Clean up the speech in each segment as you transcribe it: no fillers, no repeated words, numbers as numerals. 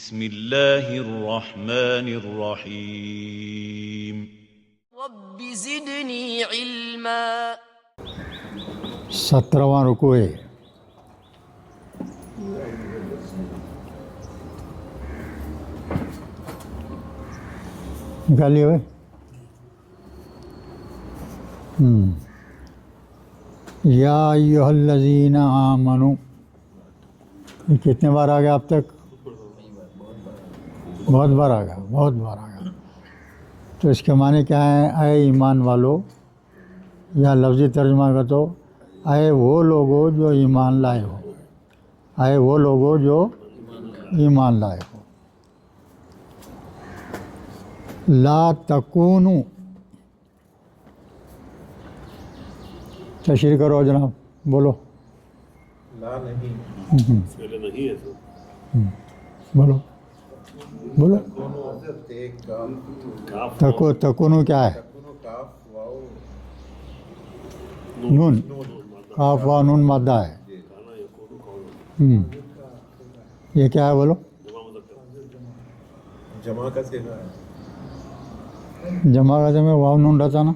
بسم اللہ الرحمن الرحیم رب زدنی علما۔ 17واں رکوع ہے۔ نکالیے ہوئے۔ یا ایھا الذین آمنوا، یہ کتنے بار آ گیا اب تک؟ بہت بار آ گیا، بہت بار آ گیا۔ تو اس کے معنی کیا ہے؟ اے ایمان والو، یا لفظی ترجمہ کا تو اے وہ لوگو جو ایمان لائے ہو، اے وہ لوگو جو ایمان لائے ہو۔ لا تکونو، تشریح کرو جناب، بولو۔ لا نہیں، پہلے نہیں ہے بولو بولو۔ تو تکونو کیا ہے؟ کاف واو نون، کاف و نون مادہ ہے۔ یہ کیا ہے بولو؟ جمع کا صیغہ ہے۔ جمع کا جمع واو نون رہتا نا۔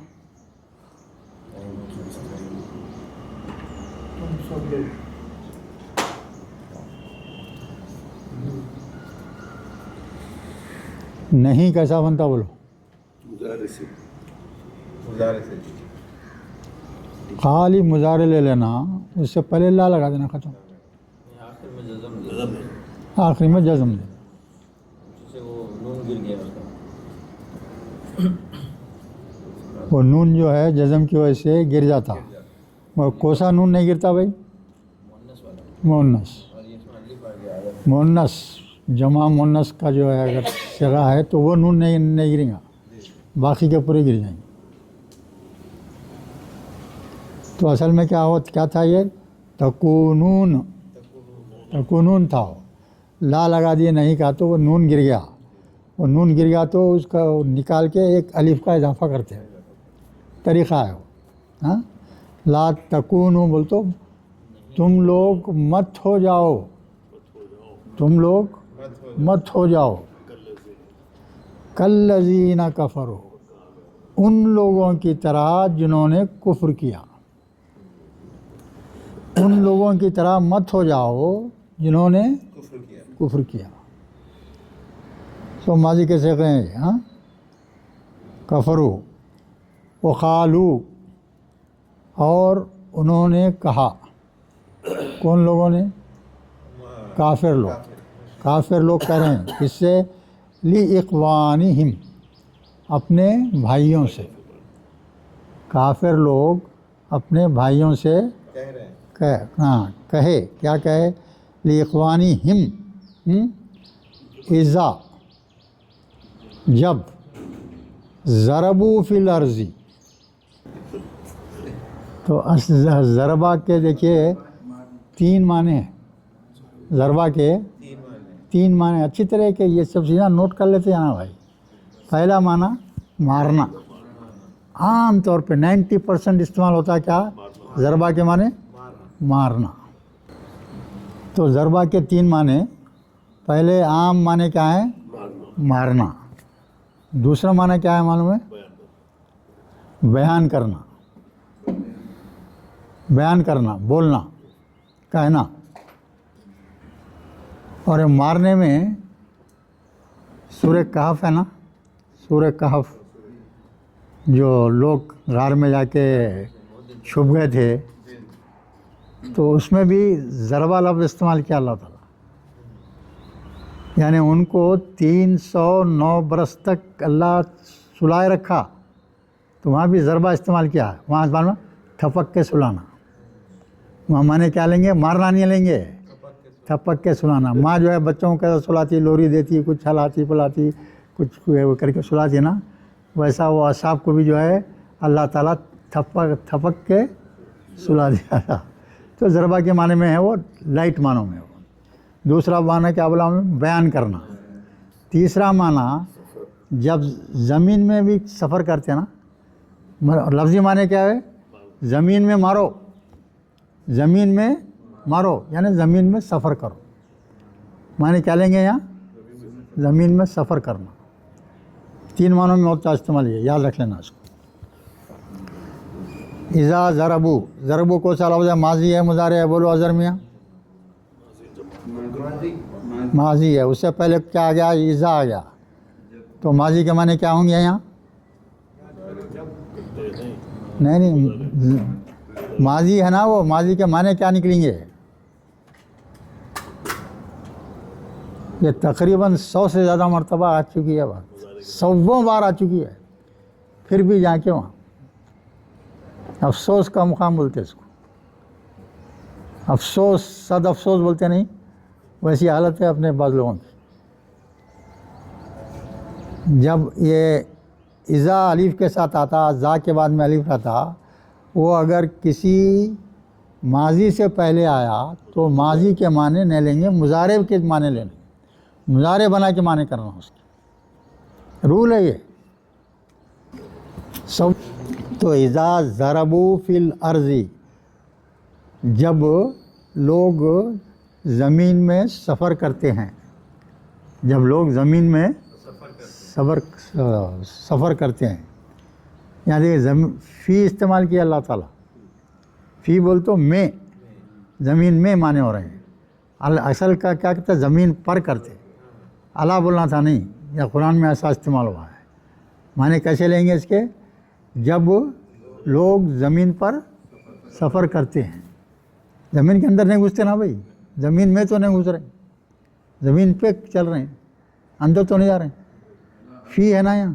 نہیں کیسا بنتا بولو؟ مضارع سے خالی مضارع لے لینا، اس سے پہلے لا لگا دینا، ختم۔ آخری میں جزم دے۔ وہ نون جو ہے جزم کی وجہ سے گر جاتا، اور کوسا نون نہیں گرتا بھائی؟ مونس، مونس جمع مونس کا جو ہے اگر صیغہ ہے تو وہ نون نہیں گرے گا، باقی کے پورے گر جائیں گے۔ تو اصل میں کیا تھا؟ یہ تکونون، تکونون تھا۔ لا لگا دیے نہیں کہا تو وہ نون گر گیا، وہ نون گر گیا تو اس کا نکال کے ایک الف کا اضافہ کرتے ہیں، طریقہ ہے وہ۔ ہاں، لا تکونو بول تو تم لوگ مت ہو جاؤ، تم لوگ مت ہو جاؤ، کالذین کفروا، ان لوگوں کی طرح جنہوں نے کفر کیا، ان لوگوں کی طرح مت ہو جاؤ جنہوں نے کفر کیا۔ سو ماضی کے صیغے ہیں، ہاں، کفروا وقالوا، اور انہوں نے کہا، کون لوگوں نے؟ کافر لوگ، کافر لوگ کہہ رہے ہیں، اس سے لِإِخْوَانِهِمْ، اپنے بھائیوں سے، کافر لوگ اپنے بھائیوں سے کہے، کیا کہے؟ لِإِخْوَانِهِمْ، اِذَا، جب، ضربوا فی الارض، تو ضربہ کے دیکھیے تین معنی ہیں، ضربہ کے تین معنی، اچھی طرح کہ یہ سب چیزیں نوٹ کر لیتے ہیں نا بھائی۔ پہلا معنی مارنا، عام طور پہ 90% استعمال ہوتا ہے کیا؟ ضربہ کے معنی مارنا۔ تو ضربہ کے تین معنی، پہلے عام معنی کیا ہے؟ مارنا۔ دوسرا معنی کیا ہے معلوم ہے؟ بیان کرنا، بیان کرنا، بولنا، کہنا۔ اور مارنے میں سورہ کہف ہے نا، سورہ کہف جو لوگ غار میں جا کے چھپ گئے تھے، تو اس میں بھی ضربہ لفظ استعمال کیا اللہ تعالیٰ، یعنی ان کو 309 برس تک اللہ سلائے رکھا، تو وہاں بھی ضربہ استعمال کیا ہے، وہاں میں تھپک کے سلانا۔ وہاں معنی کیا لیں گے؟ مارنا نہیں لیں گے، تھپک کے سلانا۔ ماں جو ہے بچوں کو سلاتی، لوری دیتی، کچھ ہلاتی پلاتی، کچھ کر کے سلاتی نا، ویسا وہ اصحاب کو بھی جو ہے اللہ تعالیٰ تھپک کے سلا دیا تھا۔ تو ضربہ کے معنی میں ہے وہ لائٹ معنوں میں۔ دوسرا معنی کیا بولا ہم؟ بیان کرنا۔ تیسرا معنی جب زمین میں بھی سفر کرتے ہیں نا، لفظی معنی کیا ہے؟ زمین میں مارو، زمین میں مارو یعنی زمین میں سفر کرو۔ معنی کیا لیں گے یہاں؟ زمین میں سفر کرنا. 3 معنوں میں ہوتا ہے استعمال, یہ یاد رکھ لینا اس کو. اذا ضربو, ضربو کو سا لفظ ہے, ماضی ہے مضارع ہے؟ بولو اظہر میاں. ماضی ہے, اس سے پہلے کیا آ گیا؟ اذا آ گیا. تو ماضی کے معنی کیا ہوں گے یہاں؟ نہیں, ماضی ہے نا وہ, ماضی کے معنی کیا نکلیں گے؟ یہ تقریباً 100 سے زیادہ مرتبہ آ چکی ہے بات, 100 بار آ چکی ہے, پھر بھی جا کے وہاں افسوس کا مقام بولتے اس کو. افسوس, صد افسوس بولتے نہیں, ویسی حالت ہے اپنے بعض لوگوں کی. جب یہ اذا الف کے ساتھ آتا, زا کے بعد میں الف رہتا, وہ اگر کسی ماضی سے پہلے آیا تو ماضی کے معنی نہیں لیں گے, مضارع کے معنی لیں گے. مضارع بنا کے معنی کرنا اس کی رول ہے یہ سب. تو اذا ضربوا فی الارض, جب لوگ زمین میں سفر کرتے ہیں, جب لوگ زمین میں سفر کرتے ہیں. یہاں دیکھیں فی استعمال کیا اللہ تعالیٰ, فی بول تو میں, زمین میں معنی ہو رہے ہیں. اصل کا کیا کہتا ہے؟ زمین پر کرتے, اللہ بولنا تھا نہیں, یا قرآن میں ایسا استعمال ہوا ہے. معنی کیسے لیں گے اس کے؟ جب لوگ زمین پر سفر کرتے ہیں, زمین کے اندر نہیں گھستے نا بھائی, زمین میں تو نہیں گھس رہے, زمین پہ چل رہے ہیں, اندر تو نہیں جا رہے ہیں. فی ہے نا یہاں,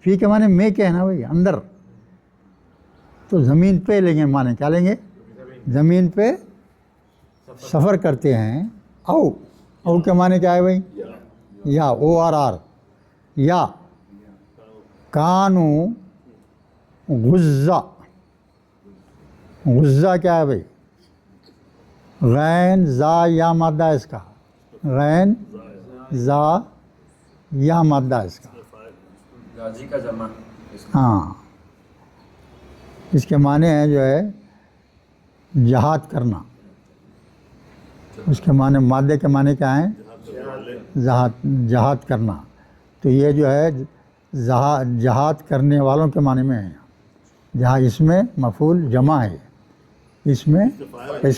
فی کے معنی میں کیا ہے نا بھائی, اندر. تو زمین پہ لیں گے معنی, کیا لیں گے؟ زمین پہ سفر کرتے ہیں. او کے معنی کیا ہے بھائی؟ یا, او آر آر, یا کانو غزہ. غزہ کیا ہے بھائی؟ غین زا یا مادہ اس کا, غین زا یا مادہ اس کا, غازی کا جمع. ہاں. اس کے معنی ہیں جو ہے جہاد کرنا. اس کے معنی, مادے کے معنی کیا ہیں؟ جہاد کرنا. تو یہ جو ہے جہاد کرنے والوں کے معنی میں ہے. جہاں اس میں مفعول جمع ہے, اس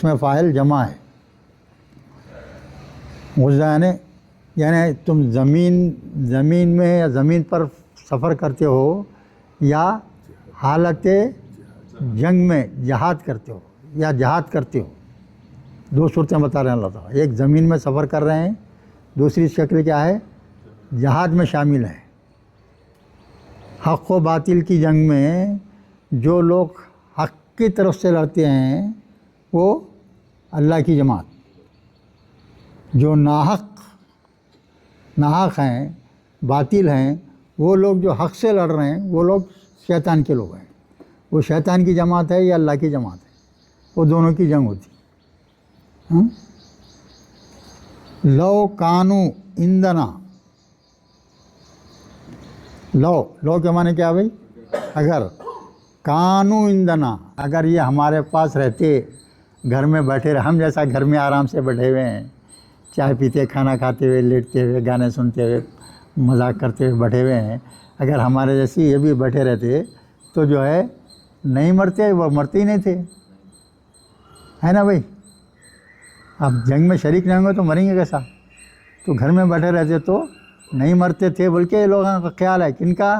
میں فاعل جمع ہے. غزہ یعنی تم زمین میں یا زمین پر سفر کرتے ہو, یا حالت جنگ میں جہاد کرتے ہو, یا جہاد کرتے ہو. 2 صورتیں بتا رہے ہیں اللہ تعالیٰ. ایک زمین میں سفر کر رہے ہیں, دوسری شکل کیا ہے؟ جہاد میں شامل ہے. حق و باطل کی جنگ میں جو لوگ حق کی طرف سے لڑتے ہیں وہ اللہ کی جماعت, جو ناحق ہیں, باطل ہیں, وہ لوگ جو حق سے لڑ رہے ہیں وہ لوگ شیطان کے لوگ ہیں. وہ شیطان کی جماعت ہے یا اللہ کی جماعت ہے, وہ دونوں کی جنگ ہوتی. لو کانو اندنا, لو کے معنی کیا بھائی؟ اگر. کانو اندنا, اگر یہ ہمارے پاس رہتے, گھر میں بیٹھے رہے, ہم جیسا گھر میں آرام سے بیٹھے ہوئے ہیں, چائے پیتے, کھانا کھاتے ہوئے, لیٹتے ہوئے, گانے سنتے ہوئے, مذاق کرتے ہوئے بیٹھے ہوئے ہیں, اگر ہمارے جیسے یہ بھی بیٹھے رہتے تو جو ہے نہیں مرتے, وہ مرتے ہی نہیں تھے, ہے نا بھائی. اب جنگ میں شریک نہیں ہوں گے تو مریں گے کیسا؟ تو گھر میں بیٹھے رہتے تو نہیں مرتے تھے, بلکہ لوگوں کا خیال ہے کن کا؟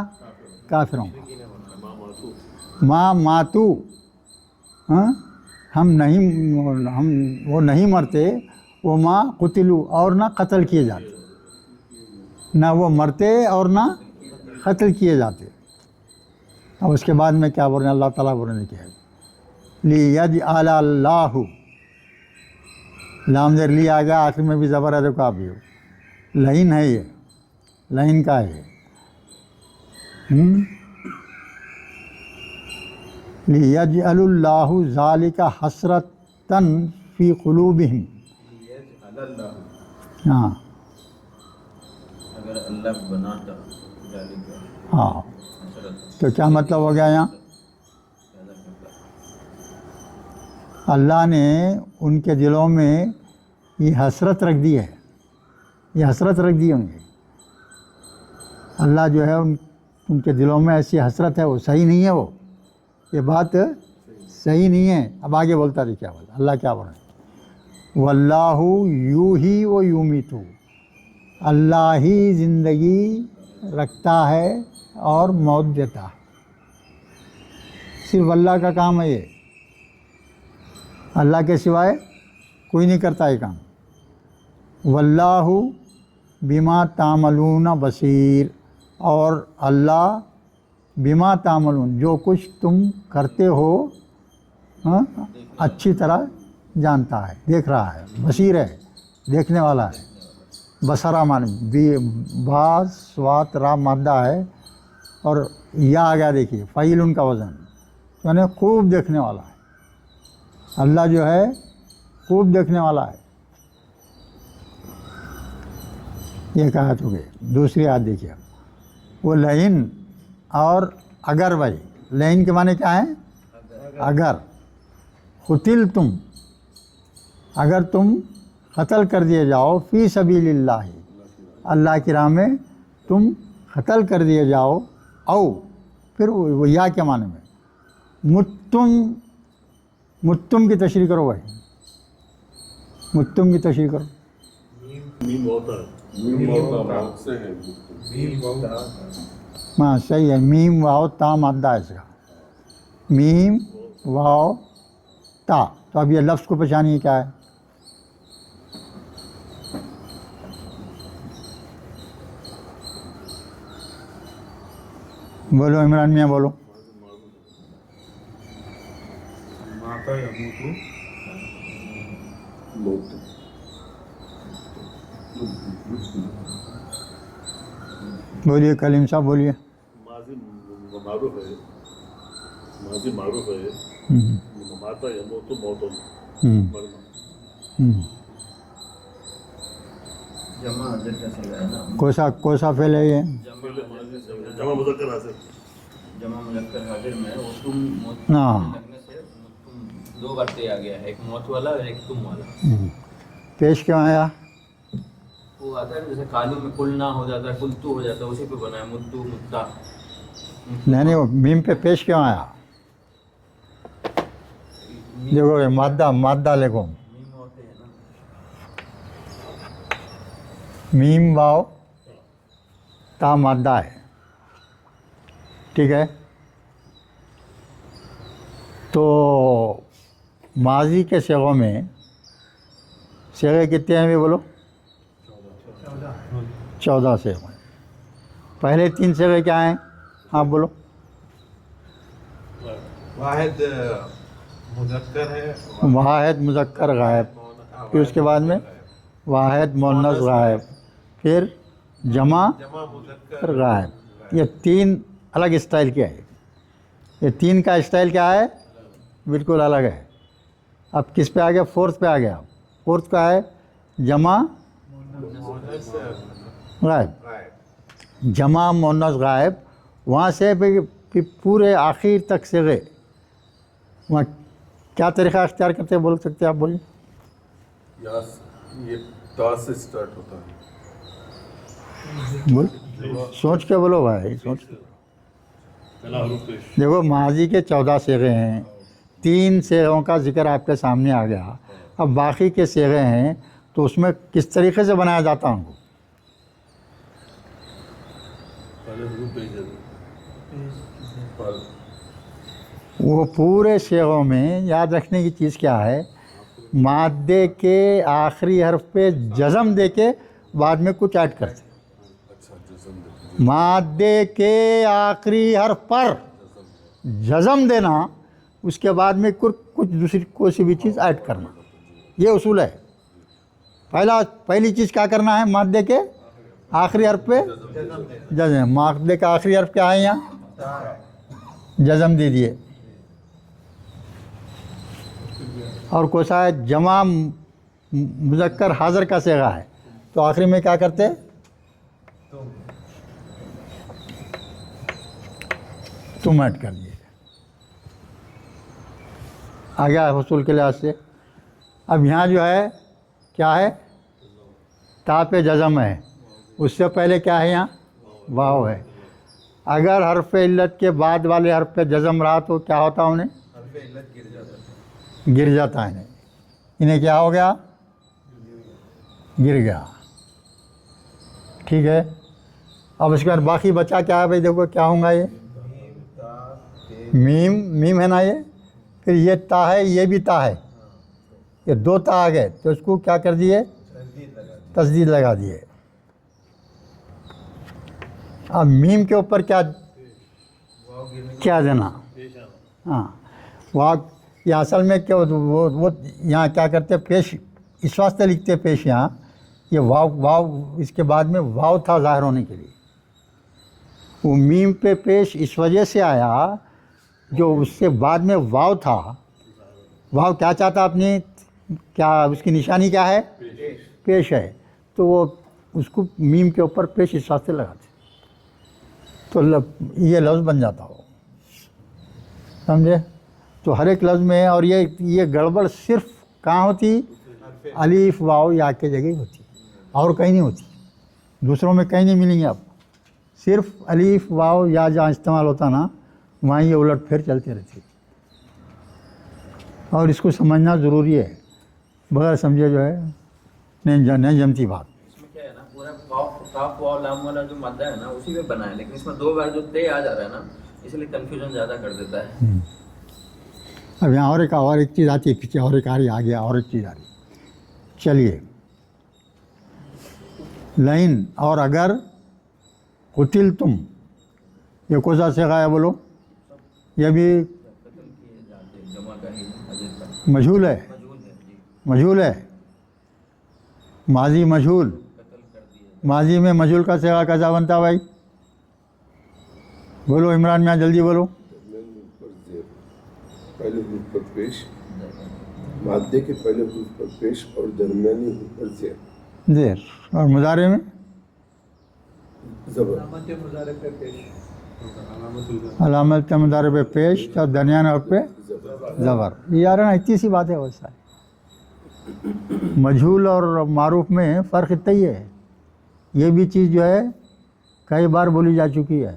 کافروں کا. ماں ماتو, وہ نہیں مرتے, وہ ماں قتلو, اور نہ قتل کیے جاتے, نہ وہ مرتے اور نہ قتل کیے جاتے. اب اس کے بعد میں کیا بول رہے ہیں اللہ تعالیٰ بول رہے ہیں کیا ہے؟ لیجعل اللہ, لام زیر لی آ گیا, آخر میں بھی زبر ہے, دیکھو آپ بھی ہو, لعین ہے یہ, لعین کا ہے. لیجعل اللہ ذالک حسرتاً فی قلوبہم. ہاں, اگر اللہ بناتا ہاں, تو کیا مطلب ہو گیا یہاں؟ اللہ نے ان کے دلوں میں یہ حسرت رکھ دی ہے, یہ حسرت رکھ دی ہوں گے. اللہ جو ہے ان کے دلوں میں ایسی حسرت ہے، وہ صحیح نہیں ہے، وہ یہ بات صحیح نہیں ہے. اب آگے بولتا رہے کیا بولتا اللہ کیا بول رہے ہیں. واللہ یحیی و یمیت، اللہ ہی زندگی رکھتا ہے اور موت دیتا ہے. صرف اللہ کا کام ہے یہ، اللہ کے سوائے کوئی نہیں کرتا یہ کام. واللہ بما تعملون بصیر، اور اللہ بما تعملون، جو کچھ تم کرتے ہو اچھی طرح جانتا ہے، دیکھ رہا ہے. بصیر ہے، دیکھنے والا ہے. بصرہ معنی باز سوات را مادہ ہے اور یا آ گیا دیکھیے فعیل ان کا وزن، یعنی خوب دیکھنے والا ہے. اللہ جو ہے خوب دیکھنے والا ہے. یہ کہا تو گئے. دوسری آیت دیکھیے، وہ لئن اور اگر. بھائی لئن کے معنی کیا ہیں؟ اگر. قتل تم، اگر تم قتل کر دیے جاؤ، فی سبیل اللہ، اللہ کی راہ میں تم قتل کر دیے جاؤ. او پھر وہ یا کے معنی میں متم کی تشریح کرو. بھائی متم کی تشریح کرو. ہاں صحیح ہے. میم واؤ تا مادہ ہے اس کا، میم واؤ تا. تو اب یہ لفظ کو پہچانیے کیا ہے. بولو عمران میاں بولو. ماتا یموتو موت. بولیے کلیم صاحب بولیے. ماضی معروف ہے، ماضی معروف ہے. ماتا یموتو موتن، مرنا. جمع حاضر کا صیغہ ہے نا. کوسا فعل ہے یہ؟ جمع مذکر حاضر. جمع مذکر حاضر میں وہ تم موت ہاں. لگنے سے تم دو بار آ گیا ہے، ایک موت والا اور ایک تم والا. پیش کیوں آیا؟ وہ آتا ہے جیسے کالو میں کل نہ ہو جاتا ہے، کل تو ہو جاتا ہے، اسی پہ بنا ہے مدو مدتا. نہیں وہ میم پہ پیش کیوں آیا؟ دیکھو مادہ لکھو. میم ہوتے ہیں نا. میم واؤ تا مادہ ہے، ٹھیک ہے. تو ماضی کے صیغوں میں صیغے کتنے ہیں بھی بولو؟ 14 صیغے. پہلے 3 صیغے کیا ہیں؟ آپ بولو. واحد مذکر ہے، واحد مذکر غائب، پھر اس کے بعد میں واحد مؤنث غائب، پھر جمع جمع مذکر غائب. یہ 3 الگ اسٹائل کے ہے. یہ 3 کا اسٹائل کیا ہے؟ بالکل الگ ہے. اب کس پہ آ گیا؟ فورتھ پہ آ گیا. فورتھ کا ہے جمع مؤنث غائب. غائب. جمع مؤنث غائب. وہاں سے پھر پورے آخر تک صیغے. وہاں کیا طریقہ اختیار کرتے بول سکتے آپ بولیے. یہ تا سے اسٹارٹ ہوتا ہے. بول سوچ کے بولو بھائی، سوچ کے. دیکھو ماضی کے 14 صیغے ہیں، 3 صیغوں کا ذکر آپ کے سامنے آ گیا. اب باقی کے صیغے ہیں تو اس میں کس طریقے سے بنایا جاتا ان کو؟ وہ پورے صیغوں میں یاد رکھنے کی چیز کیا ہے؟ مادے کے آخری حرف پہ جزم دے کے بعد میں کچھ ایڈ کرتے. مادے کے آخری حرف پر جزم دینا، اس کے بعد میں کچھ دوسری کوئی سی بھی چیز ایڈ کرنا. یہ اصول ہے. پہلی چیز کیا کرنا ہے؟ مادے کے آخری حرف پہ جزم. مادے کا آخری حرف کیا ہے؟ یہاں جزم دے دیے. اور کوئی سا ہے جمع مذکر حاضر کا صیغہ ہے تو آخری میں کیا کرتے؟ تم ایڈ کر دیے. آ گیا حصول کے لحاظ سے. اب یہاں جو ہے کیا ہے؟ تا پہ جزم ہے، اس سے پہلے کیا ہے یہاں واو ہے. اگر حرف علت کے بعد والے حرف پہ جزم رہا تو کیا ہوتا انہیں؟ حرف علت گر جاتا ہے. گر جاتا ہے. انہیں کیا ہو گیا؟ گر گیا. ٹھیک ہے. اب اس کے بعد باقی بچا کیا ہے بھائی؟ دیکھو کیا ہوں گا یہ میم ہے نا یہ، پھر یہ تا ہے، یہ بھی تا ہے، یہ دو تا آ گئے تو اس کو کیا کر دیے؟ تشدید لگا دیے. اب میم کے اوپر کیا دینا؟ ہاں واو. یہ اصل میں کیا وہ یہاں کیا کرتے پیش اس واسطے لکھتے پیش یہاں، یہ واو اس کے بعد میں واو تھا ظاہر ہونے کے لیے. وہ میم پہ پیش اس وجہ سے آیا جو اس سے بعد میں واو تھا. واو کیا چاہتا اپنی، کیا اس کی نشانی کیا ہے؟ پیش ہے. تو وہ اس کو میم کے اوپر پیش اس واسطے لگاتے تو یہ لفظ بن جاتا ہو. سمجھے؟ تو ہر ایک لفظ میں. اور یہ گڑبڑ صرف کہاں ہوتی؟ الف واو یا کے جگہ ہی ہوتی، اور کہیں نہیں ہوتی. دوسروں میں کہیں نہیں ملیں گے. آپ صرف الف واو یا جہاں استعمال ہوتا نا وہاں یہ الٹ پھر چلتے رہتی. اور اس کو سمجھنا ضروری ہے، بغیر سمجھے جو ہے نہیں جمتی بات. اس میں کیا ہے نا، پورا کاف واو لام والا جو مادہ ہے نا اسی پہ بنا ہے، لیکن اس میں دو بار جو تے آ جا رہا ہے نا اس لیے کنفیوژن زیادہ کر دیتا ہے. اب یہاں اور ایک چیز آتی ہے پیچھے، اور ایک آ رہی آگے، اور ایک چیز آ رہی. چلیے لئن اور اگر قتل تم، یہ کون سا صیغہ ہے بولو؟ یہ بھی جمع کا ہی مجہول ہے. مجہول ہے، ماضی مجہول. ماضی میں مجہول کا صیغہ کیسا بنتا بھائی؟ بولو عمران میاں جلدی بولو. پہلے حروف پر پیش، مادے کے پہلے حروف پر پیش اور درمیانی حروف پر زیر. زیر. اور مضارع میں زبر. علامت مضارع پہ پیش اور درمیان حرف پہ زبر. یہ یار نا اتنی سی بات ہے. ویسا مجہول اور معروف میں فرق اتنا ہی ہے. یہ بھی چیز جو ہے کئی بار بولی جا چکی ہے.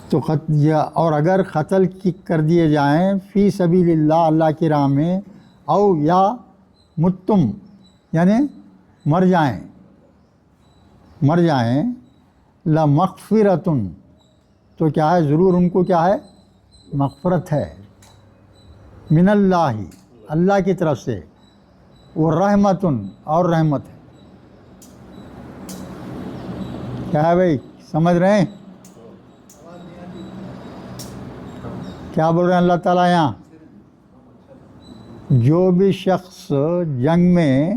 تو اور اگر قتل کر دیے جائیں فی سبیل اللہ، اللہ کی راہ میں، او یا متم یعنی مر جائیں لمغفرتن، تو کیا ہے؟ ضرور ان کو کیا ہے؟ مغفرت ہے. من اللہ، اللہ کی طرف سے. وہ رحمتن، اور رحمت ہے. کیا ہے بھائی؟ سمجھ رہے ہیں کیا بول رہے ہیں اللہ تعالیٰ یہاں؟ جو بھی شخص جنگ میں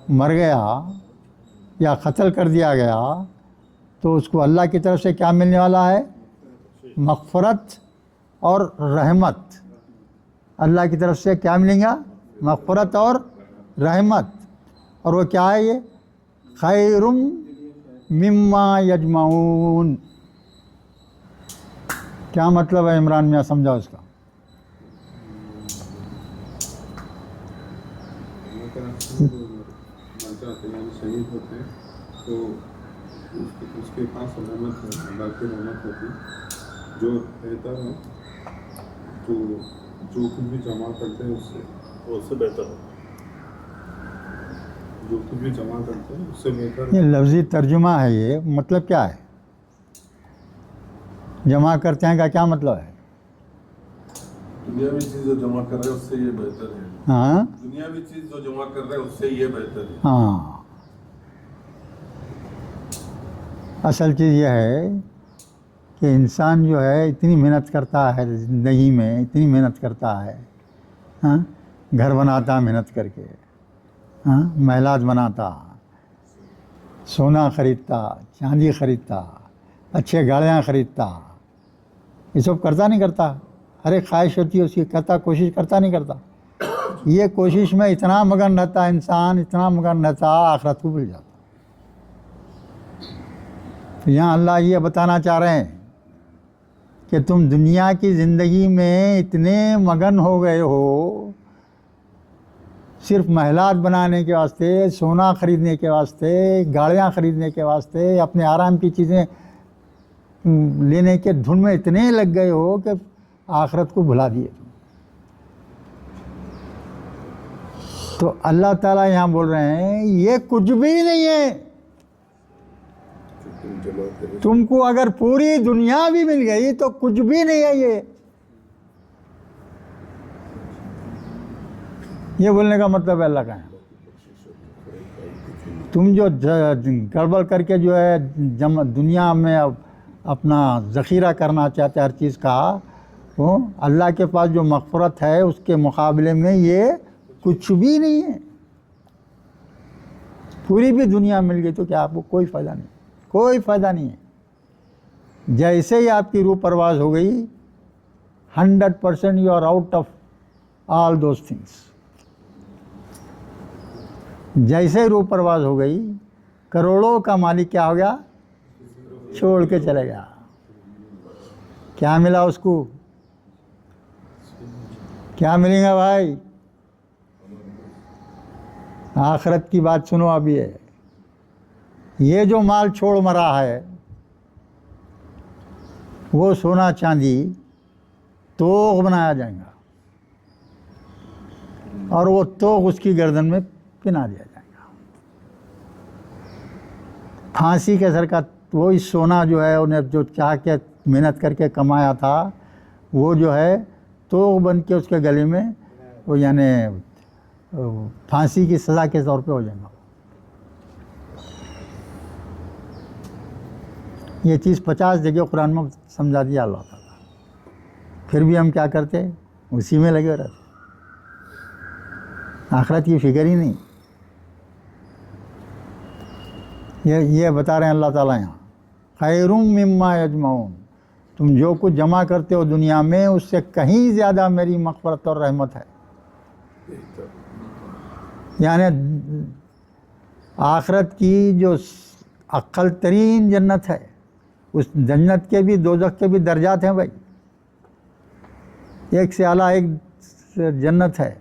مر گیا یا قتل کر دیا گیا تو اس کو اللہ کی طرف سے کیا ملنے والا ہے؟ مغفرت اور رحمت. اللہ کی طرف سے کیا ملیں گا؟ مغفرت اور رحمت. اور وہ کیا ہے؟ یہ خیر مما یجمعون. کیا مطلب ہے عمران میاں؟ سمجھا اس کا. شہید ہوتے ہیں تو اس کے پاس رحمت ہے، اللہ کی رحمت ہوتی. جو بہتر ہے تو جو کچھ بھی جمع کرتے ہیں وہ اس سے بہتر ہے. جو کچھ بھی جمع کرتے ہیں اس سے بہتر. یہ لفظی ترجمہ ہے. یہ مطلب کیا ہے؟ جمع کرتے ہیں کا کیا مطلب ہے؟ دنیاوی چیز جو جمع کر رہے ہیں اس سے یہ بہتر ہے. ہاں دنیاوی چیز جو جمع کر رہے ہیں اس سے یہ بہتر ہے. ہاں. اصل چیز یہ ہے کہ انسان جو ہے اتنی محنت کرتا ہے زندگی میں، اتنی محنت کرتا ہے. ہاں گھر بناتا محنت کر کے، ہاں محلات بناتا، سونا خریدتا، چاندی خریدتا، اچھے گاڑیاں خریدتا. یہ سب کرتا نہیں کرتا؟ ہر ایک خواہش ہوتی ہے اس کی، کرتا، کوشش کرتا نہیں کرتا؟ یہ کوشش میں اتنا مگن رہتا انسان، اتنا مگن رہتا آخرت کو بھول جاتا. تو یہاں اللہ یہ بتانا چاہ رہے ہیں کہ تم دنیا کی زندگی میں اتنے مگن ہو گئے ہو، صرف محلات بنانے کے واسطے، سونا خریدنے کے واسطے، گاڑیاں خریدنے کے واسطے، اپنے آرام کی چیزیں لینے کے دھن میں اتنے لگ گئے ہو کہ آخرت کو بھلا دیے. تو اللہ تعالیٰ یہاں بول رہے ہیں یہ کچھ بھی نہیں ہے. تم جمع کرو. تم کو اگر پوری دنیا بھی مل گئی تو کچھ بھی نہیں ہے. یہ بولنے کا مطلب ہے اللہ کا ہے تم جو گڑبڑ کر کے جو ہے دنیا میں اپنا ذخیرہ کرنا چاہتے ہر چیز کا، وہ اللہ کے پاس جو مغفرت ہے اس کے مقابلے میں یہ کچھ بھی نہیں ہے. پوری بھی دنیا مل گئی تو کیا آپ کو کوئی فائدہ نہیں، کوئی فائدہ نہیں ہے. جیسے ہی آپ کی روح پرواز ہو گئی 100% you are out of all those things. جیسے ہی روح پرواز ہو گئی کروڑوں کا مالک کیا ہو گیا؟ چھوڑ کے چلے گیا. کیا ملا اس کو؟ کیا ملے گا بھائی؟ آخرت کی بات سنو. اب یہ جو مال چھوڑ مرا ہے وہ سونا چاندی توغ بنایا جائے گا اور وہ توغ اس کی گردن میں پہنا دیا جائے گا. پھانسی کے سر کا وہی سونا جو ہے انہیں جو چاہ کے محنت کر کے کمایا تھا وہ جو ہے توغ بن کے اس کے گلے میں وہ یعنی پھانسی کی سزا کے طور پہ ہو جائے گا. یہ چیز 50 جگہ قرآن میں سمجھا دیا اللہ تعالیٰ. پھر بھی ہم کیا کرتے؟ اسی میں لگے رہتے. آخرت کی فکر ہی نہیں. یہ بتا رہے ہیں اللہ تعالیٰ یہاں خیر مما یجمعون، تم جو کچھ جمع کرتے ہو دنیا میں اس سے کہیں زیادہ میری مغفرت اور رحمت ہے. یعنی آخرت کی جو اقل ترین جنت ہے، اس جنت کے بھی دوزخ کے بھی درجات ہیں بھائی. ایک سے اعلیٰ ایک جنت ہے.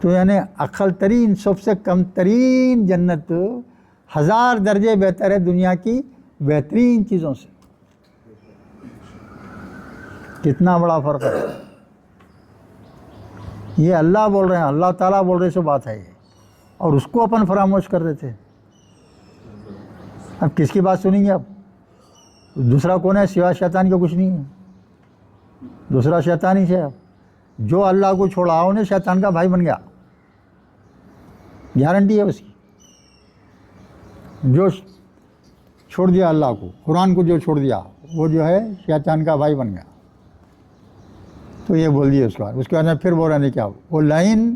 تو یعنی اقل ترین سب سے کم ترین جنت 1000 درجے بہتر ہے دنیا کی بہترین چیزوں سے. کتنا بڑا فرق ہے. یہ اللہ بول رہے ہیں، اللہ تعالیٰ بول رہے سو بات ہے یہ، اور اس کو اپن فراموش کر دیتے. اب کس کی بات سنیں گے؟ اب دوسرا کون ہے سوائے شیطان کا؟ کچھ نہیں ہے. دوسرا شیطان ہی ہے. جو اللہ کو چھوڑا انہیں شیطان کا بھائی بن گیا، گارنٹی ہے اس کی. جو چھوڑ دیا اللہ کو، قرآن کو جو چھوڑ دیا وہ جو ہے شیطان کا بھائی بن گیا. تو یہ بول دیا اس کے بعد پھر بول رہے ہیں کیا وہ لائن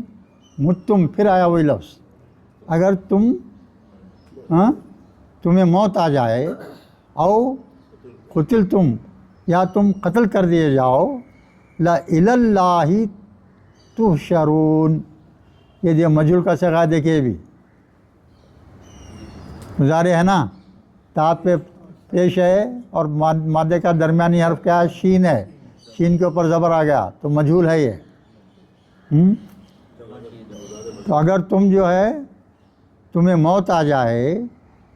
متم، پھر آیا وہی لفظ، اگر تمہیں موت آ جائے او قتل تم، یا تم قتل کر دیے جاؤ، لا الاللہ تحشرون. یہ جو مجہول کا صیغہ دیکھیے بھی مضارع ہے نا، تا پہ پیش ہے اور مادے کا درمیانی حرف کیا ہے؟ شین ہے. شین کے اوپر زبر آ گیا تو مجہول ہے یہ. تو اگر تم جو ہے تمہیں موت آ جائے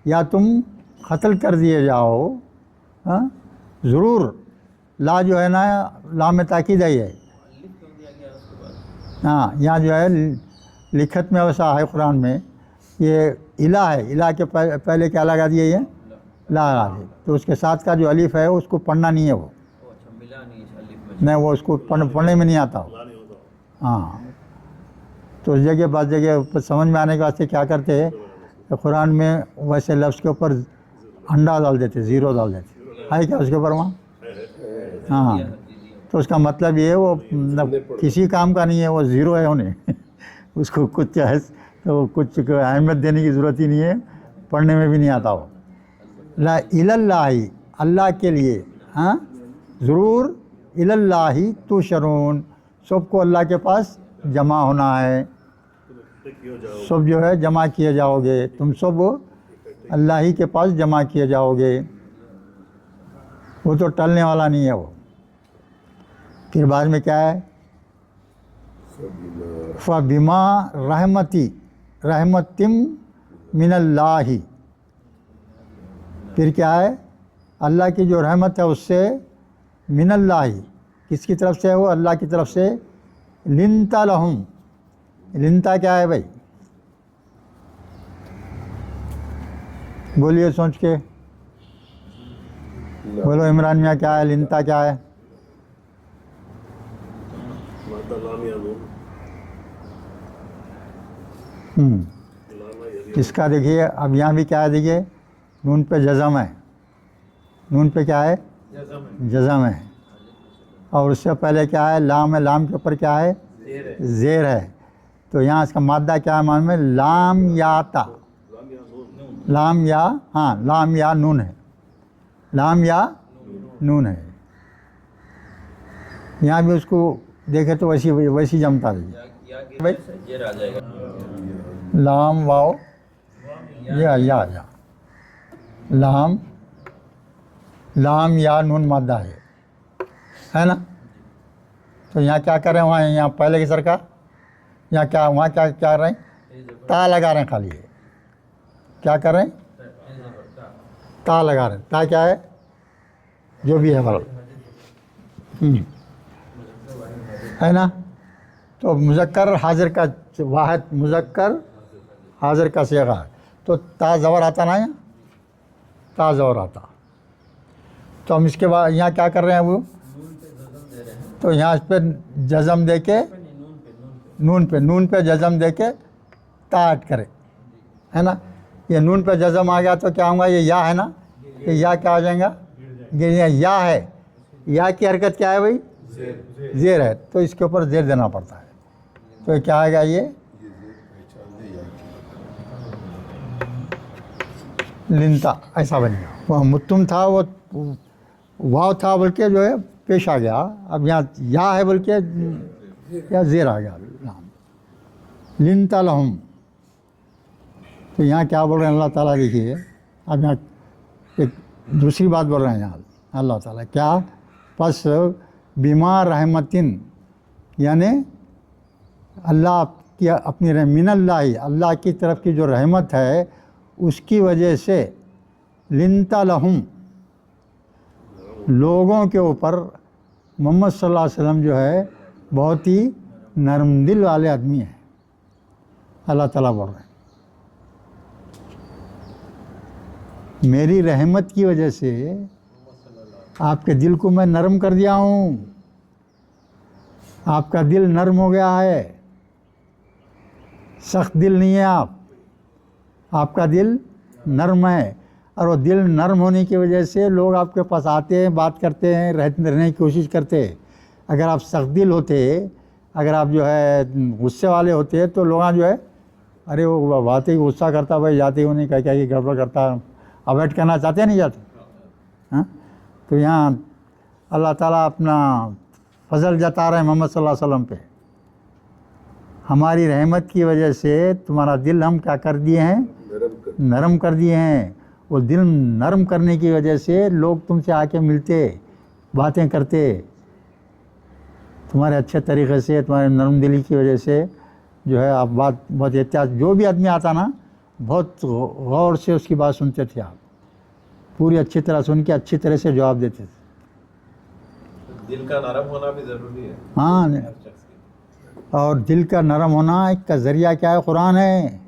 یا تم قتل کر دیے جاؤ، ضرور لا جو ہے نا لام تاکید ہے. ہاں یہاں جو ہے لکھت میں ویسا ہے قرآن میں، یہ الہ ہے. الہ کے پہلے کیا لگا دیا؟ یہ لا لگا دیا. تو اس کے ساتھ کا جو الف ہے اس کو پڑھنا نہیں ہے. وہ نہیں، وہ اس کو پڑھنے میں نہیں آتا. ہاں تو اس جگہ بعض جگہ سمجھ میں آنے کے واسطے کیا کرتے ہیں کہ قرآن میں ویسے لفظ کے اوپر انڈا ڈال دیتے، زیرو ڈال دیتے. ہے کیا اس کے اوپر وہاں؟ ہاں تو اس کا مطلب یہ ہے وہ کسی کام کا نہیں ہے، وہ زیرو ہے. انہیں اس کو کچھ تو کچھ اہمیت دینے کی ضرورت ہی نہیں ہے، پڑھنے میں بھی نہیں آتا. وہ لا اللہ، اللہ کے لیے، ہاں ضرور اللہ تحشرون، سب کو اللہ کے پاس جمع ہونا ہے. سب جو ہے جمع کیے جاؤ گے، تم سب اللہ ہی کے پاس جمع کیے جاؤ گے. وہ تو ٹلنے والا نہیں ہے. وہ پھر بعد میں کیا ہے؟ فبما رحمتم من اللہ، پھر کیا ہے؟ اللہ کی جو رحمت ہے اس سے، من اللہ، کس کی طرف سے ہے وہ؟ اللہ کی طرف سے، لنتا لہم، لنتا کیا ہے بھائی؟ بولیے سوچ کے بولو عمران میاں، کیا ہے لنتا؟ کیا ہے؟ مادہ لام یا نون، اس کا دیکھیے اب یہاں بھی کیا ہے؟ دیکھیے نون پہ جزم ہے، نون پہ کیا ہے؟ جزم ہے، اور اس سے پہلے کیا ہے؟ لام ہے، لام کے اوپر کیا ہے؟ زیر ہے، تو یہاں اس کا مادہ کیا ہے معلوم ہے؟ لام یا تا، لام یا، ہاں لام یا نون ہے، لام یا نون ہے، یہاں بھی اس کو دیکھے تو ویسی جمتا رہی بھائی، یہ آ جائے گا، لام واو یا لام یا نون مادہ ہے نا؟ تو یہاں کیا کر رہے ہیں؟ وہاں یہاں پہلے کی سرکار یہاں کیا، وہاں کیا کر رہے ہیں؟ تا لگا رہے ہیں، خالی ہے کیا کر رہے ہیں؟ تا لگا رہے ہیں، تا کیا ہے؟ جو بھی ہے ہے نا؟ تو مذکر حاضر کا واحد، مذکر حاضر کا صیغہ ہے، تو تا زبر آتا نا، یہاں تا زبر آتا، تو ہم اس کے بعد یہاں کیا کر رہے ہیں وہ؟ تو یہاں اس پہ جزم دے کے، نون پہ جزم دے کے تا ایڈ کرے، ہے نا؟ یہ نون پہ جزم آ گیا تو کیا ہوگا؟ یہ یا ہے نا، یہ یا کیا آ جائیں گا؟ یہ یا ہے، یا کی حرکت کیا ہے بھائی؟ زیر ہے، تو اس کے اوپر زیر دینا پڑتا ہے، تو کیا آئے گا؟ یہ لنتا ایسا بن گیا، وہ متم تھا، وہ واو تھا بول کے جو ہے پیش آ گیا، اب یہاں یا ہے بول کے یا زیر آ گیا، لنتا لہم۔ تو یہاں کیا بول رہے ہیں اللہ تعالیٰ؟ دیکھیے اب یہاں ایک دوسری بات بول رہے ہیں یہاں اللہ تعالیٰ، کیا؟ پس بما رحمتن، یعنی اللہ کی اپنی من اللہ، اللہ کی طرف کی جو رحمت ہے اس کی وجہ سے، لنتا لہم، لوگوں کے اوپر محمد صلی اللہ علیہ وسلم جو ہے بہت ہی نرم دل والے آدمی ہیں، اللہ تعالیٰ بول رہے ہیں میری رحمت کی وجہ سے آپ کے دل کو میں نرم کر دیا ہوں، آپ کا دل نرم ہو گیا ہے، سخت دل نہیں ہے آپ کا دل نرم ہے، اور وہ دل نرم ہونے کی وجہ سے لوگ آپ کے پاس آتے ہیں، بات کرتے ہیں، رہنے کی کوشش کرتے ہیں۔ اگر آپ سخت دل ہوتے، اگر آپ جو ہے غصے والے ہوتے تو لوگ جو ہے ارے وہ بات ہی غصہ کرتا بھائی، جاتے ہی انہیں کیا کہ گڑبڑ کرتا، اوائڈ کرنا چاہتے ہیں نہیں جاتے، ہاں؟ تو یہاں اللہ تعالیٰ اپنا فضل جتا رہے ہیں محمد صلی اللہ علیہ وسلم پہ، ہماری رحمت کی وجہ سے تمہارا دل ہم کیا کر دیے ہیں؟ نرم کر دیے ہیں۔ وہ دل نرم کرنے کی وجہ سے لوگ تم سے آ کے ملتے، باتیں کرتے، تمہارے اچھے طریقے سے، تمہارے نرم دلی کی وجہ سے جو ہے آپ بات بہت احتیاط، جو بھی آدمی آتا نا بہت غور سے اس کی بات سنتے تھے، آپ پوری اچھی طرح سن کے اچھی طرح سے جواب دیتے تھے۔ دل کا نرم ہونا بھی ضروری ہے، ہاں، اور دل کا نرم ہونا ایک کا ذریعہ کیا ہے؟ قرآن ہے۔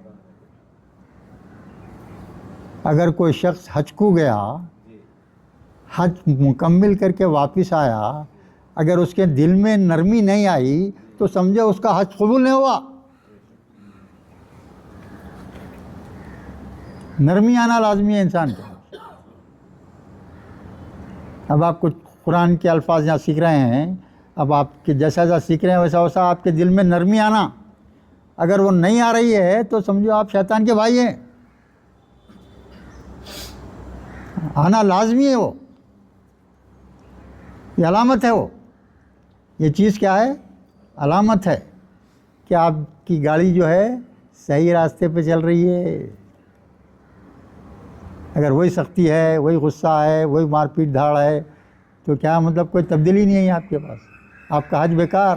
اگر کوئی شخص حج کو گیا، حج مکمل کر کے واپس آیا، اگر اس کے دل میں نرمی نہیں آئی تو سمجھو اس کا حج قبول نہیں ہوا۔ نرمی آنا لازمی ہے انسان کو۔ اب آپ کچھ قرآن کے الفاظ یہاں سیکھ رہے ہیں، اب آپ کے جیسا سیکھ رہے ہیں ویسا ویسا آپ کے دل میں نرمی آنا، اگر وہ نہیں آ رہی ہے تو سمجھو آپ شیطان کے بھائی ہیں۔ آنا لازمی ہے، وہ یہ علامت ہے، وہ یہ چیز کیا ہے؟ علامت ہے کہ آپ کی گاڑی جو ہے صحیح راستے پہ چل رہی ہے۔ اگر وہی سختی ہے، وہی غصہ ہے، وہی مار پیٹ دھاڑ ہے تو کیا مطلب کوئی تبدیلی نہیں ہے آپ کے پاس، آپ کا حج بیکار۔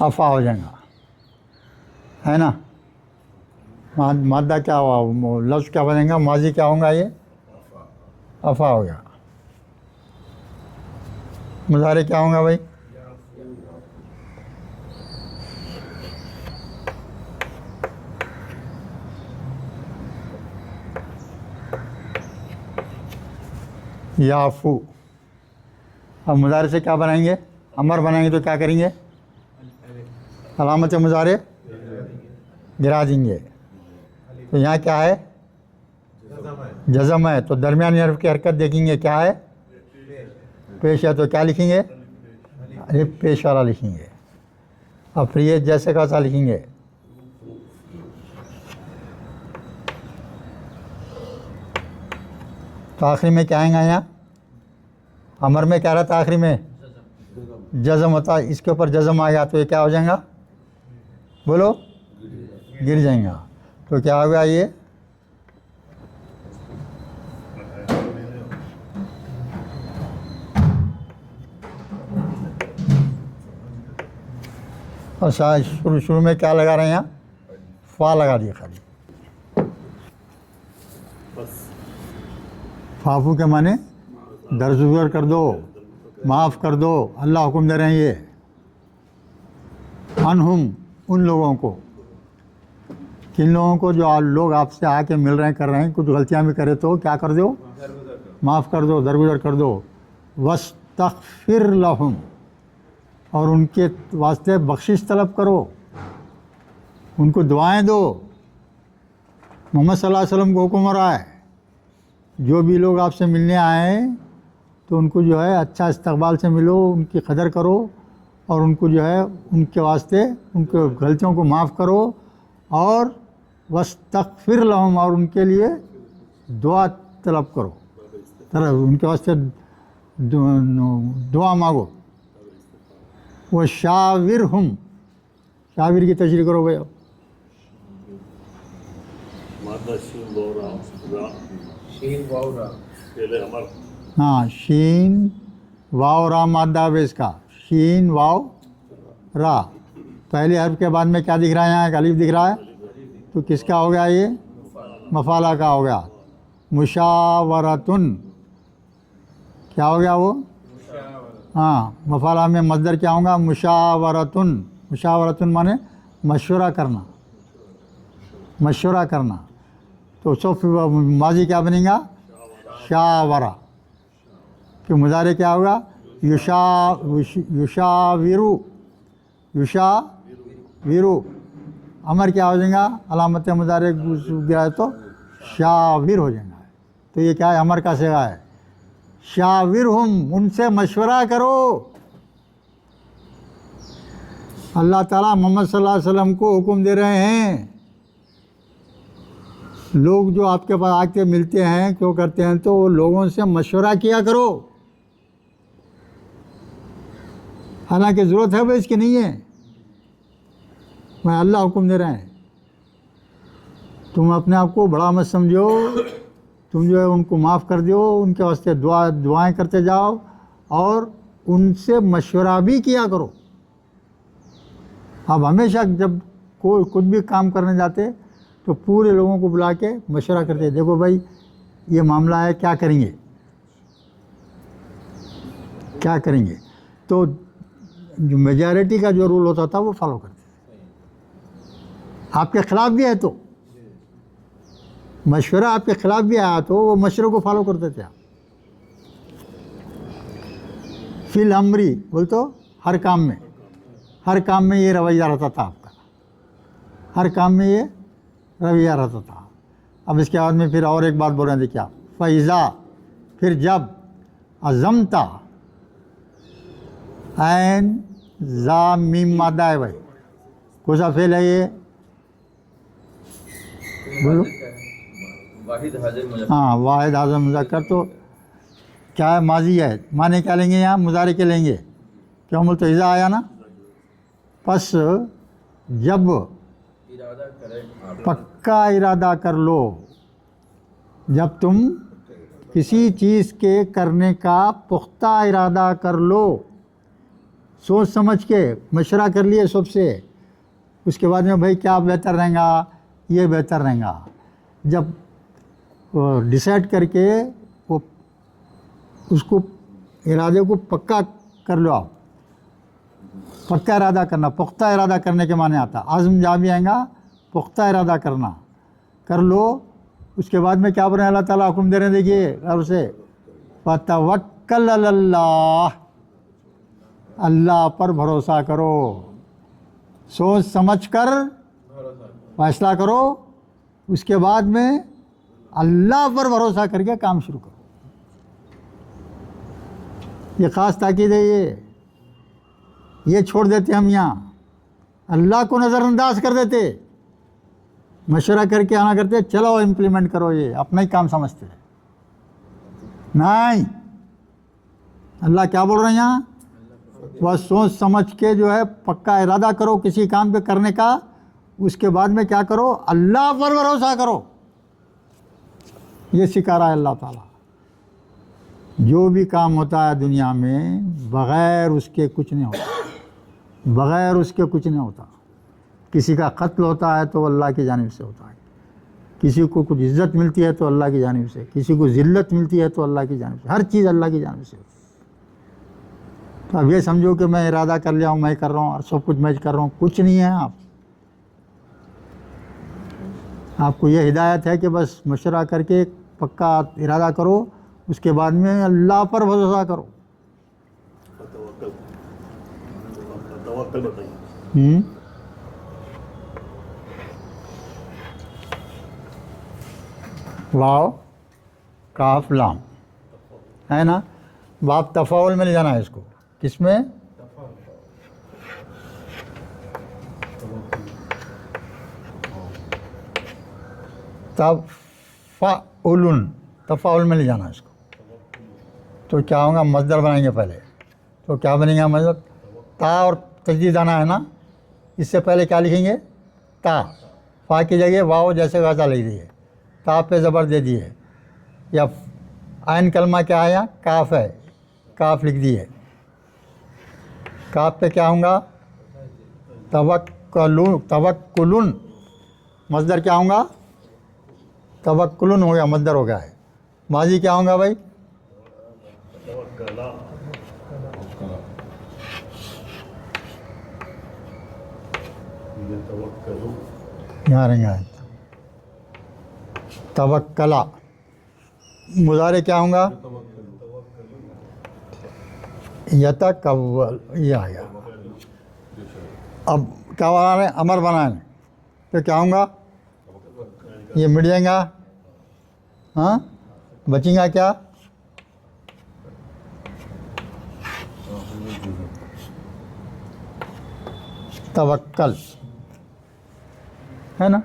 افا ہو جائے گا, ہے نا. مادہ کیا ہوا, لفظ کیا بنے گا, ماضی کیا ہوگا, یہ افا ہو گیا. مضارع کیا ہوگا بھائی, یافو. اب مضارع سے کیا بنائیں گے, امر بنائیں گے تو کیا کریں گے, علامت مضارع گرا دیں گے. تو یہاں کیا ہے, جزم ہے, تو درمیانی حرف کی حرکت دیکھیں گے کیا ہے, پیش ہے, تو کیا لکھیں گے, الف پیش والا لکھیں گے. اب پھر یہ جیسے کا سا لکھیں گے, تو آخری میں کیا آئیں گا, یہاں امر میں کیا رہتا, آخری میں جزم ہوتا, اس کے اوپر جزم آ گیا تو یہ کیا ہو جائے گا, بولو, گر جائیں گا. تو کیا ہوگا یہ, اور شروع میں کیا لگا رہے ہیں, یہاں فا لگا دیا خالی. فافو کے معنی درگزر کر دو, معاف کر دو, اللہ حکم دے رہے ہیں یہ. انہم, ان لوگوں کو, کن لوگوں کو, جو لوگ آپ سے آ کے مل رہے ہیں, کر رہے ہیں, کچھ غلطیاں بھی کرے تو کیا کر دو, معاف کر دو, درگزر کر دو. واستغفر لہم, اور ان کے واسطے بخشش طلب کرو, ان کو دعائیں دو. محمد صلی اللہ علیہ وسلم کو حکم ہو رہا ہے, جو بھی لوگ آپ سے ملنے آئیں تو ان کو جو ہے اچھا استقبال سے ملو, ان کی قدر کرو, اور ان کو جو ہے ان کے واسطے ان کے غلطیوں کو معاف کرو, اور واستغفر لہم, اور ان کے لیے دعا طلب کرو, ان کے واسطے دعا مانگو. وشاورہم, شاور کی تشریح کرو بھائی. اب مادہ شین واو را, شین واو را, پہلے امر, ہاں, شین واو را مادہ ہے اس کا, شین واو را. پہلے حرف کے بعد میں کیا دکھ رہا ہے, یہاں ایک الف دکھ رہا ہے, تو کس کا ہو گیا, یہ مفعلہ کا ہو گیا. مشاورتن, کیا ہو گیا وہ, ہاں, مفعلہ میں مصدر کیا ہوگا, مشاورتن. مشاورتن مانے مشورہ کرنا, مشورہ کرنا. تو سب ماضی کیا بنے گا, شاورہ. کہ مضارع کیا ہوگا, یشاورو, یشاورو. امر کیا ہو جائے گا, علامت مضارع گیا ہے تو شاور ہو جائے گا. تو یہ کیا ہے, امر کا صیغہ ہے. شاورہم, ان سے مشورہ کرو. اللہ تعالیٰ محمد صلی اللہ علیہ وسلم کو حکم دے رہے ہیں, لوگ جو آپ کے پاس آ کے ملتے ہیں کیوں کرتے ہیں, تو وہ لوگوں سے مشورہ کیا کرو. حالانکہ ضرورت ہے وہ اس کی نہیں ہے, میں اللہ حکم دے رہے ہیں. تم اپنے آپ کو بڑا مت سمجھو, تم جو ہے ان کو معاف کر دو, ان کے واسطے دعائیں کرتے جاؤ, اور ان سے مشورہ بھی کیا کرو. اب ہمیشہ جب کوئی کچھ بھی کام کرنے جاتے تو پورے لوگوں کو بلا کے مشورہ کرتے, دیکھو بھائی یہ معاملہ ہے, کیا کریں گے, کیا کریں گے. تو جو میجارٹی کا جو رول ہوتا تھا وہ فالو کرتے تھے. آپ کے خلاف بھی ہے تو مشورہ, آپ کے خلاف بھی آیا تو وہ مشورے کو فالو کرتے تھے. فی الامری بول تو ہر کام میں, ہر کام میں یہ رویہ رہتا تھا آپ کا, ہر کام میں یہ رویہ رہتا تھا. اب اس کے بعد میں پھر اور ایک بات بول رہے ہیں, دیکھیے آپ, فیضا, پھر جب, عزمتا, عین زا میم مادہ ہے بھائی, کون سا فعل ہے یہ, بولو. واحد حاضر مذکر, ہاں, واحد حاضر مذکر. تو کیا ہے, ماضی ہے, معنی کیا لیں گے یہاں, مضارع کے لیں گے. کیوں بولتے, اذا آیا نا, پس جب ارادہ کرے آپ, پکا ارادہ کر لو, جب تم کسی چیز کے کرنے کا پختہ ارادہ کر لو. سوچ سمجھ کے مشورہ کر لیے سب سے، اس کے بعد میں بھائی کیا بہتر رہیں گا، یہ بہتر رہیں گا. جب ڈیسائیڈ کر کے وہ اس کو ارادے کو پکا کر لو. آپ پکا ارادہ کرنا، پختہ ارادہ کرنے کے معنی آتا، عزم جہاں بھی آئے گا پختہ ارادہ کرنا کر لو. اس کے بعد میں کیا بولے اللہ تعالیٰ حکم دے رہے ہیں، دیکھیے غور سے، فتوکل علی اللہ، اللہ پر بھروسہ کرو، سوچ سمجھ کر فیصلہ کرو، اس کے بعد میں اللہ پر بھروسہ کر کے کام شروع کرو. یہ خاص تاکید ہے. یہ چھوڑ دیتے ہم یہاں، اللہ کو نظر انداز کر دیتے، مشورہ کر کے آنا کرتے چلو امپلیمنٹ کرو، یہ اپنا ہی کام سمجھتے. نہیں، اللہ کیا بول رہے ہیں یہاں؟ بس سوچ سمجھ کے جو ہے پکا ارادہ کرو کسی کام پہ کرنے کا، اس کے بعد میں کیا کرو، اللہ پر بھروسہ کرو. یہ سکھا رہا ہے اللہ تعالیٰ. جو بھی کام ہوتا ہے دنیا میں بغیر اس کے کچھ نہیں ہوتا، بغیر اس کے کچھ نہیں ہوتا. کسی کا قتل ہوتا ہے تو اللہ کی جانب سے ہوتا ہے، کسی کو کچھ عزت ملتی ہے تو اللہ کی جانب سے، کسی کو ذلت ملتی ہے تو اللہ کی جانب سے، ہر چیز اللہ کی جانب سے ہوتی ہے. تو اب یہ سمجھو کہ میں ارادہ کر لیا ہوں، میں کر رہا ہوں اور سب کچھ میں کر رہا ہوں، کچھ نہیں ہے. آپ کو یہ ہدایت ہے کہ بس مشورہ کر کے پکا ارادہ کرو، اس کے بعد میں اللہ پر بھروسہ کرو. توکل بتائیے. واو کاف لام ہے نا، باب تفاعل میں لے جانا ہے اس کو. کس میں؟ تفاعل، تفاعل میں لے جانا ہے اس کو. تو کیا ہوگا، مصدر بنائیں گے پہلے. تو کیا بنے گا مصدر؟ تا اور تجدید آنا ہے نا، اس سے پہلے کیا لکھیں گے؟ تا. فا کی جگہ واو جیسے ویسا لکھ دیے، تا پہ زبر دے دیے. یا عین کلمہ کیا ہے، کاف ہے، کاف لکھ دیے. کاف پہ کیا ہوں گا؟ توکلن. مصدر کیا ہوں گا؟ توکلن ہو گیا، مصدر ہو گیا ہے. ماضی کیا ہوں گا بھائی؟ یہاں رہیں گا توکلا. مضارع کیا ہوں گا؟ یتکول. یہ آ گیا. اب کیا بنا رہے ہیں؟ امر بنائیں. تو کیا ہوں گا؟ یہ مٹ جائیں گا. ہاں بچیں گا کیا؟ توکل ہے نا،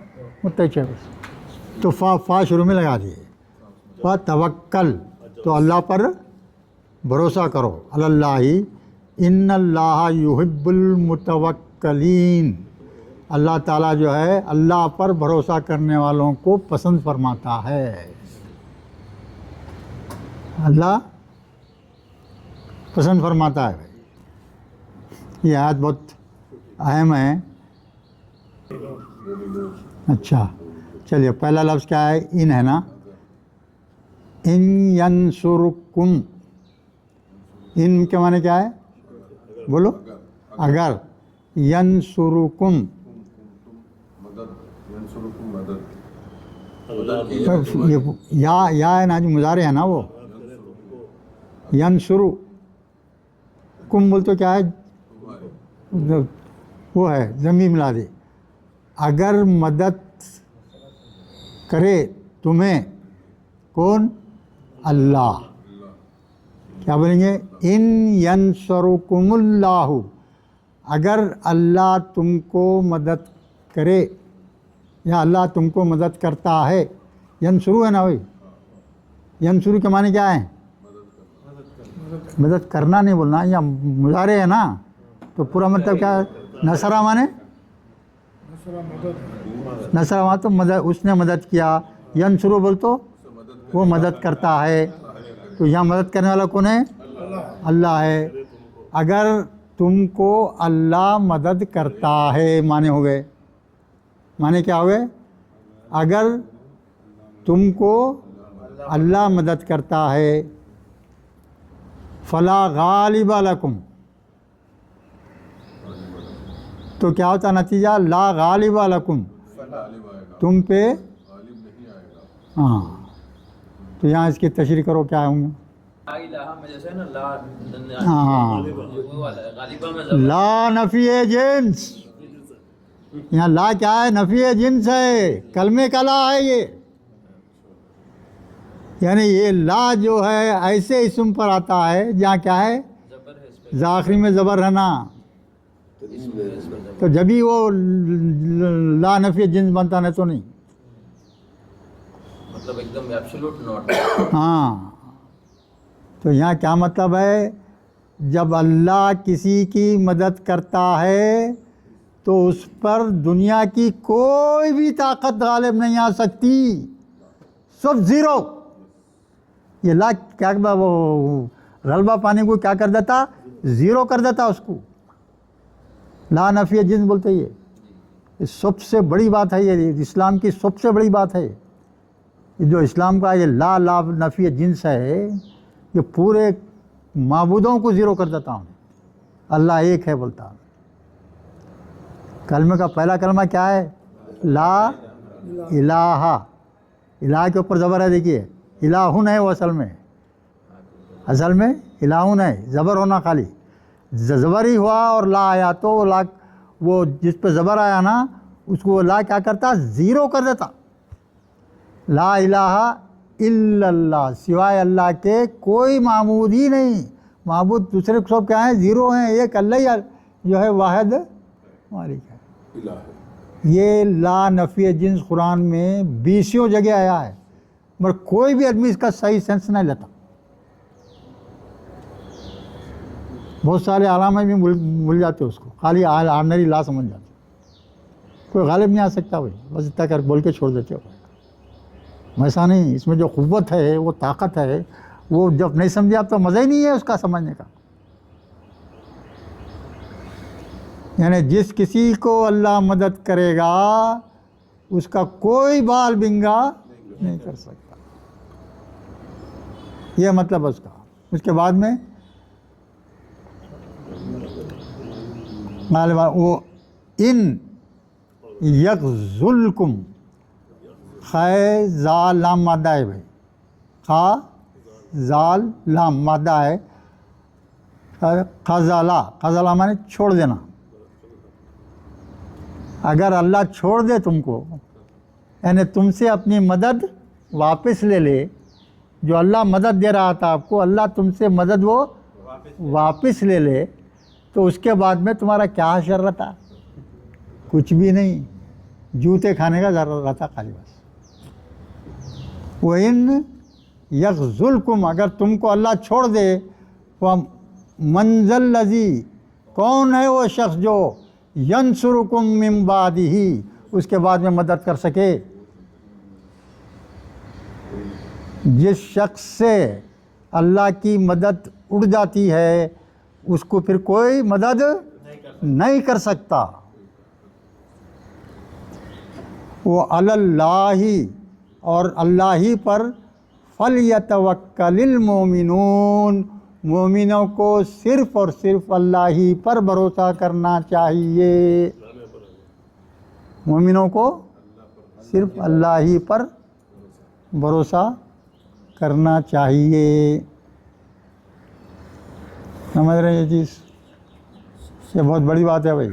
متچے بس. تو فا شروع میں لگا دیے. توکل تو اللہ پر بھروسہ کرو. اللہ ان اللہ یحب المتوکلین، اللہ تعالیٰ جو ہے اللہ پر بھروسہ کرنے والوں کو پسند فرماتا ہے. اللہ پسند فرماتا ہے. یہ آیت بہت اہم ہے. اچھا چلیے، پہلا لفظ کیا ہے؟ ان ہے نا. ان ینصرکم، ان کے معنی کیا ہے؟ بولو. اگر. ینصرکم، یا ہے نا جو مضارع ہے نا، وہ ینصرو کم بول تو کیا ہے؟ وہ ہے ضمیر ملا دے. اگر مدد کرے تمہیں کون؟ اللہ. کیا بولیں گے؟ ان ینصرکم اللہ، اگر اللہ تم کو مدد کرے یا اللہ تم کو مدد کرتا ہے. ینصرو ہے نا بھائی، ینصرو کے معنی کیا ہے؟ مدد کرنا نہیں بولنا، یا مضارع ہے نا، تو پورا مطلب کیا ہے؟ نصرہ مانے نصرہ مانے تو مدد، اس نے مدد کیا. ینصرو بول تو وہ مدد کرتا ہے. تو یہاں مدد کرنے والا کون ہے؟ اللہ ہے. اگر تم کو اللہ مدد کرتا ہے، معنی ہو گئے، معنی کیا ہوئے؟ اگر تم کو اللہ مدد کرتا ہے فلا غالب لکم، تو کیا ہوتا نتیجہ؟ لا غالب لکم، تم پہ ہاں. تو یہاں اس کی تشریح کرو کیا ہوں گے؟ لا الہ میں جیسے نا لا ہاں وہ والا ہے، غالبہ میں زبر لا نفی جنس، یہاں لا کیا ہے؟ نفی جنس ہے، کلمے کا لا ہے یہ. یعنی یہ لا جو ہے ایسے اسم پر آتا ہے جہاں کیا ہے؟ زبر ہے اس پہ، ذاخری میں زبر رہنا، تو جبھی وہ لا نفی جنس بنتا، نہیں تو نہیں. مطلب ایک دم ایبسولوٹ ناٹ. ہاں تو یہاں کیا مطلب ہے؟ جب اللہ کسی کی مدد کرتا ہے تو اس پر دنیا کی کوئی بھی طاقت غالب نہیں آ سکتی، سب زیرو. یہ لا کیا وہ غلبہ پانے کو کیا کر دیتا؟ زیرو کر دیتا اس کو. لا نفی جنس بولتے یہ سب سے بڑی بات ہے، یہ اسلام کی سب سے بڑی بات ہے. یہ جو اسلام کا یہ لا نفی جنس ہے، یہ پورے معبودوں کو زیرو کر دیتا ہوں. اللہ ایک ہے بولتا. کلمے کا پہلا کلمہ کیا ہے؟ لا الہ. الہ کے اوپر زبر ہے، دیکھیے الہون ہے وہ اصل میں الہون ہے، زبر ہونا خالی. زبر ہی ہوا اور لا آیا تو لا، وہ جس پہ زبر آیا نا اس کو لا کیا کرتا؟ زیرو کر دیتا. لا الہ الا اللہ، سوائے اللہ کے کوئی معبود ہی نہیں. معبود دوسرے سب کیا ہیں؟ زیرو ہیں. ایک اللہ ہی جو ہے واحد مالک ہے. الہ ہے. یہ لا نفی جنس قرآن میں 20 جگہ آیا ہے، مگر کوئی بھی آدمی اس کا صحیح سینس نہیں لیتا. بہت سارے علامہ بھی بھول جاتے اس کو، خالی آرڈنری لا سمجھ جاتے. کوئی غالب نہیں آ سکتا بھائی، بس اتنا کر بول کے چھوڑ دیتے ہو. ایسا نہیں، اس میں جو قوت ہے، وہ طاقت ہے، وہ جب نہیں سمجھے آپ تو مزہ ہی نہیں ہے اس کا سمجھنے کا. یعنی جس کسی کو اللہ مدد کرے گا اس کا کوئی بال بنگا نہیں کر سکتا، یہ مطلب اس کا. اس کے بعد میں وہ ان یغزلکم، خے زال لام مادہ ہے بھائی، خا زال لام مادہ ہے. خزالہ مانے چھوڑ دینا. اگر اللہ چھوڑ دے تم کو، یعنی تم سے اپنی مدد واپس لے لے، جو اللہ مدد دے رہا تھا آپ کو، اللہ تم سے مدد وہ واپس لے لے، تو اس کے بعد میں تمہارا کیا حشر رہتا؟ کچھ بھی نہیں، جوتے کھانے کا ضرور رہتا خالی بس. وَإِن يَغْزُلْكُمْ، اگر تم کو اللہ چھوڑ دے، وَمَنْ ذَا الَّذِي، کون ہے وہ شخص جو يَنْصُرُكُمْ مِنْ بَعْدِهِ، اس کے بعد میں مدد کر سکے. جس شخص سے اللہ کی مدد اڑ جاتی ہے اس کو پھر کوئی مدد نہیں کر سکتا. وہ علی اللہ، اور اللہ ہی پر فَلْيَتَوَكَّلِ الْمُؤْمِنُونَ، مومنوں کو صرف اور صرف اللہ ہی پر بھروسہ کرنا چاہیے. مومنوں کو صرف اللہ ہی پر بھروسہ کرنا چاہیے. سمجھ رہے ہیں یہ چیز؟ یہ بہت بڑی بات ہے بھائی.